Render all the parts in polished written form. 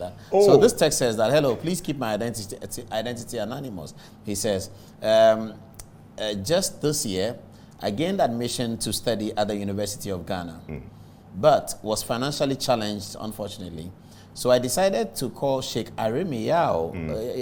Minister. So this text says that, hello, please keep my identity anonymous. He says, just this year, I gained admission to study at the University of Ghana, but was financially challenged, unfortunately. So I decided to call Sheikh Arimi Yao.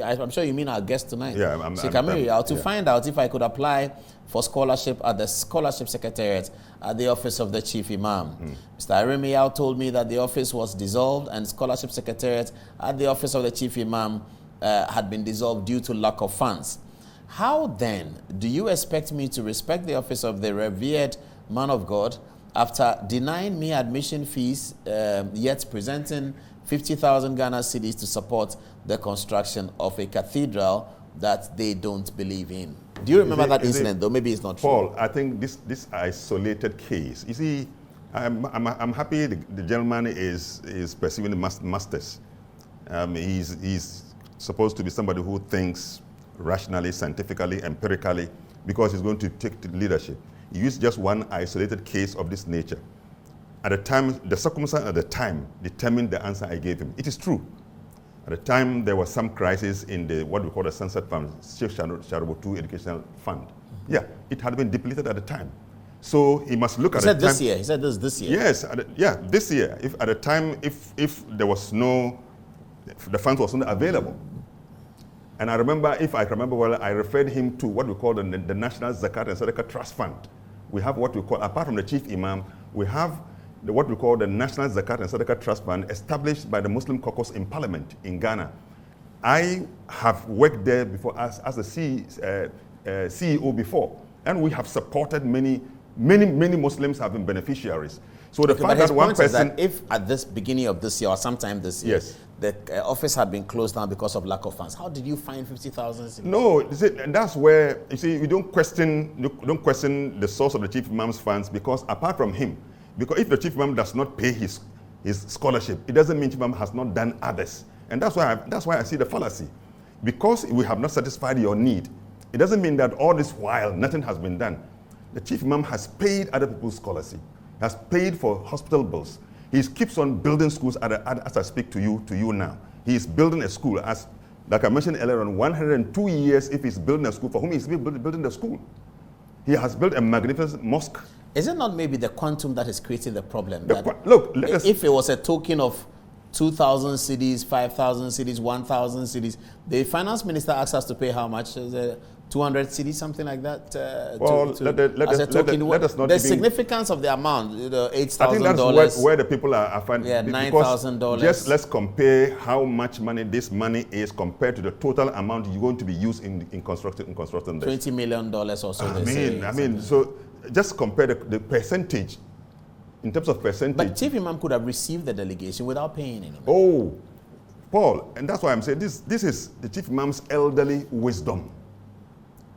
I'm sure you mean our guest tonight. Yeah, Sheikh Arimi Yao, to find out if I could apply for scholarship at the Scholarship Secretariat at the office of the Chief Imam. Mr. Arimi Yao told me that the office was dissolved and Scholarship Secretariat at the office of the Chief Imam had been dissolved due to lack of funds. How then do you expect me to respect the office of the revered man of God after denying me admission fees, yet presenting 50,000 Ghana cedis to support the construction of a cathedral that they don't believe in? Do you remember that incident, though? Maybe it's not true. Paul, I think this isolated case, you see, I'm happy the gentleman is pursuing the masters. He's supposed to be somebody who thinks rationally, scientifically, empirically, because he's going to take the leadership. He used just one isolated case of this nature. At the time, the circumstance at the time determined the answer I gave him. It is true. At the time, there was some crisis in the what we call the Sunset Fund, Sheikh Sharubutu Educational Fund. Yeah, it had been depleted at the time. So he must look at the time. He said this year. He said this year. Yes, this year. If at the time, if there was no, if the funds was not available. And I remember, if I remember well, I referred him to what we call the National Zakat and Sadaqah Trust Fund. We have what we call, apart from the Chief Imam, we have what we call the National Zakat and Sadaqah Trust Fund, established by the Muslim caucus in Parliament in Ghana. I have worked there before as a CEO before, and we have supported many Muslims have been beneficiaries. So the fact that one person, that if at this beginning of this year or sometime this year, yes, the office had been closed down because of lack of funds, how did you find 50,000? No, and that's where you see we don't question the source of the Chief Imam's funds, because apart from him, because if the Chief Imam does not pay his scholarship, it doesn't mean Chief Imam has not done others, and that's why I see the fallacy. Because we have not satisfied your need, it doesn't mean that all this while nothing has been done. The Chief Imam has paid other people's scholarship, has paid for hospital bills. He keeps on building schools as I speak to you now. He is building a school, as like I mentioned earlier on, 102 years if he's building a school, for whom he's building the school. He has built a magnificent mosque. Is it not maybe the quantum that is creating the problem? Look, if it was a token of 2,000 cedis, 5,000 cedis, 1,000 cedis, the finance minister asked us to pay how much? 200 cedis, something like that? Let us not the significance of the amount, $8,000. I think that's where the people are finding. Yeah, $9,000. Just let's compare how much money this money is compared to the total amount you're going to be used in constructing this. $20 million or so. I mean, so just compare the percentage. In terms of percentage. But Chief Imam could have received the delegation without paying anything. Oh, Paul, and that's why I'm saying this is the Chief Imam's elderly wisdom.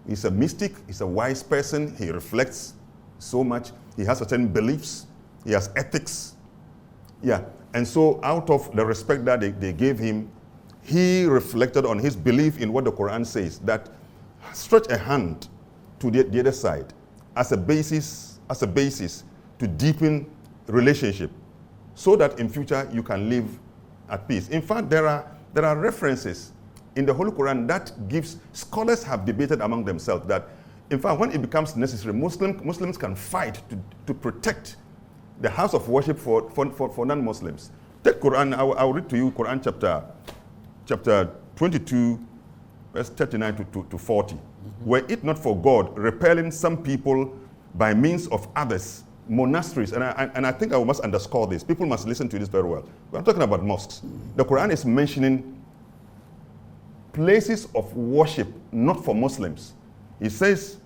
He's a mystic, he's a wise person, he reflects so much, he has certain beliefs, he has ethics. Yeah, and so out of the respect that they gave him, he reflected on his belief in what the Quran says, that stretch a hand to the other side as a basis to deepen relationship, so that in future you can live at peace. In fact, there are references in the Holy Quran that gives, scholars have debated among themselves that, in fact, when it becomes necessary, Muslims can fight to protect the house of worship for non-Muslims. Take Quran, I'll read to you Quran chapter 22, verse 39 to 40. Were it not for God repelling some people by means of others, monasteries, and I think I must underscore this. People must listen to this very well. I'm talking about mosques. The Quran is mentioning places of worship not for Muslims. It says,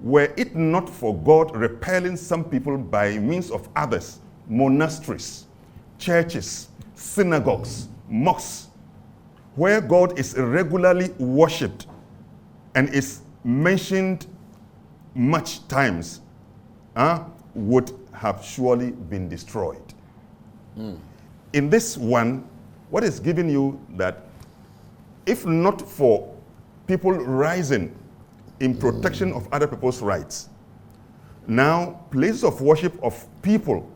were it not for God repelling some people by means of others, monasteries, churches, synagogues, mosques, where God is regularly worshipped and is mentioned much times, would have surely been destroyed. In this one, what is giving you that if not for people rising in protection of other people's rights, now places of worship of people,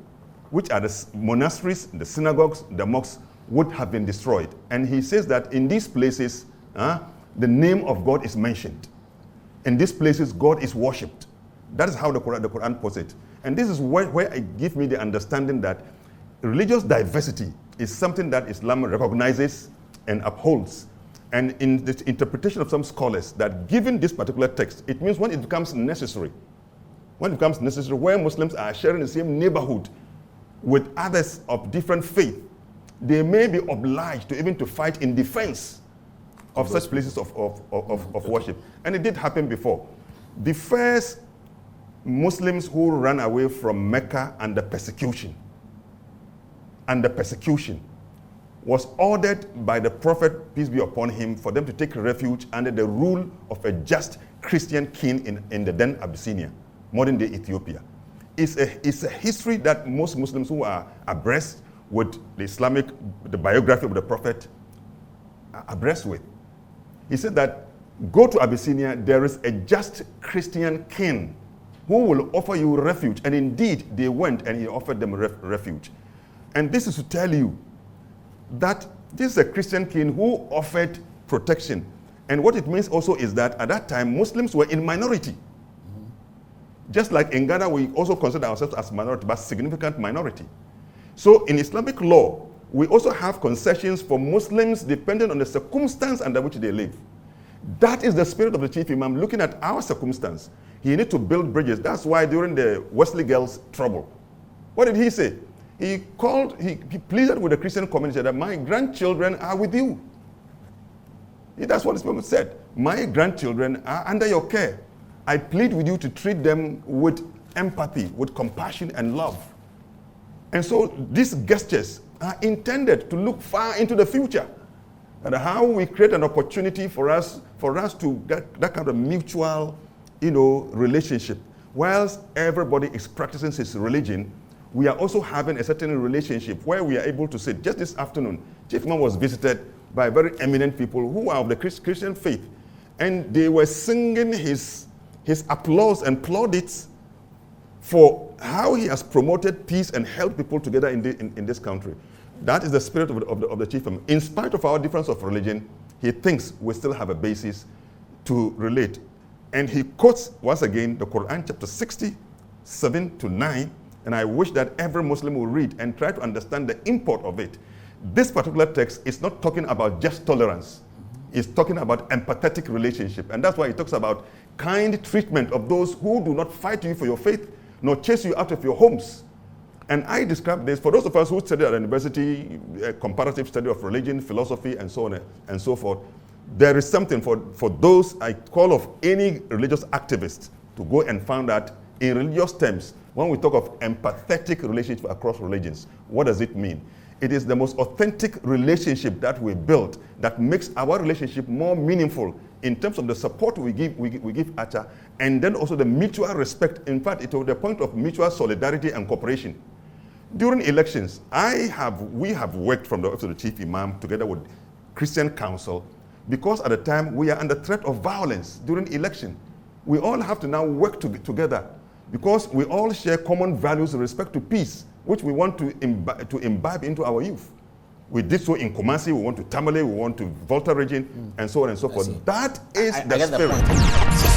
which are the monasteries, the synagogues, the mosques, would have been destroyed. And he says that in these places, the name of God is mentioned. In these places, God is worshipped. That is how the Quran puts it. And this is where it gives me the understanding that religious diversity is something that Islam recognizes and upholds. And in the interpretation of some scholars, that given this particular text, it means when it becomes necessary, where Muslims are sharing the same neighborhood with others of different faith, they may be obliged to even to fight in defense of such places of worship. And it did happen before. The first Muslims who ran away from Mecca under persecution, was ordered by the Prophet, peace be upon him, for them to take refuge under the rule of a just Christian king in the then Abyssinia, modern-day Ethiopia. It's a history that most Muslims who are abreast with the biography of the Prophet are abreast with. He said that, go to Abyssinia, there is a just Christian king who will offer you refuge. And indeed, they went and he offered them refuge. And this is to tell you that this is a Christian king who offered protection. And what it means also is that at that time, Muslims were in minority. Just like in Ghana, we also consider ourselves as minority, but significant minority. So in Islamic law, we also have concessions for Muslims depending on the circumstance under which they live. That is the spirit of the Chief Imam, looking at our circumstance. He needed to build bridges. That's why during the Wesley Girls' trouble, what did he say? He pleaded with the Christian community that my grandchildren are with you. That's what his Prophet said. My grandchildren are under your care. I plead with you to treat them with empathy, with compassion and love. And so these gestures are intended to look far into the future. And how we create an opportunity for us to get that kind of mutual, relationship. Whilst everybody is practicing his religion, we are also having a certain relationship where we are able to say, just this afternoon, Chief Imam was visited by very eminent people who are of the Christian faith. And they were singing his applause and plaudits for how he has promoted peace and held people together in this country. That is the spirit of the Chief Imam. In spite of our difference of religion, he thinks we still have a basis to relate. And he quotes, once again, the Quran, chapter 60, 7 to 9. And I wish that every Muslim will read and try to understand the import of it. This particular text is not talking about just tolerance. It's talking about empathetic relationship. And that's why it talks about kind treatment of those who do not fight you for your faith, nor chase you out of your homes. And I describe this, for those of us who study at university, comparative study of religion, philosophy, and so on and so forth, there is something for those I call of any religious activist to go and find out in religious terms, when we talk of empathetic relationship across religions, what does it mean? It is the most authentic relationship that we build that makes our relationship more meaningful in terms of the support we give Acha, and then also the mutual respect. In fact, it's to the point of mutual solidarity and cooperation. During elections, we have worked from the office of the Chief Imam together with Christian Council, because at the time we are under threat of violence during election. We all have to now work together because we all share common values with respect to peace, which we want to imbibe into our youth. We did so in Kumasi, we want to Tamale, we want to Volta region, and so on and so forth. That is the spirit.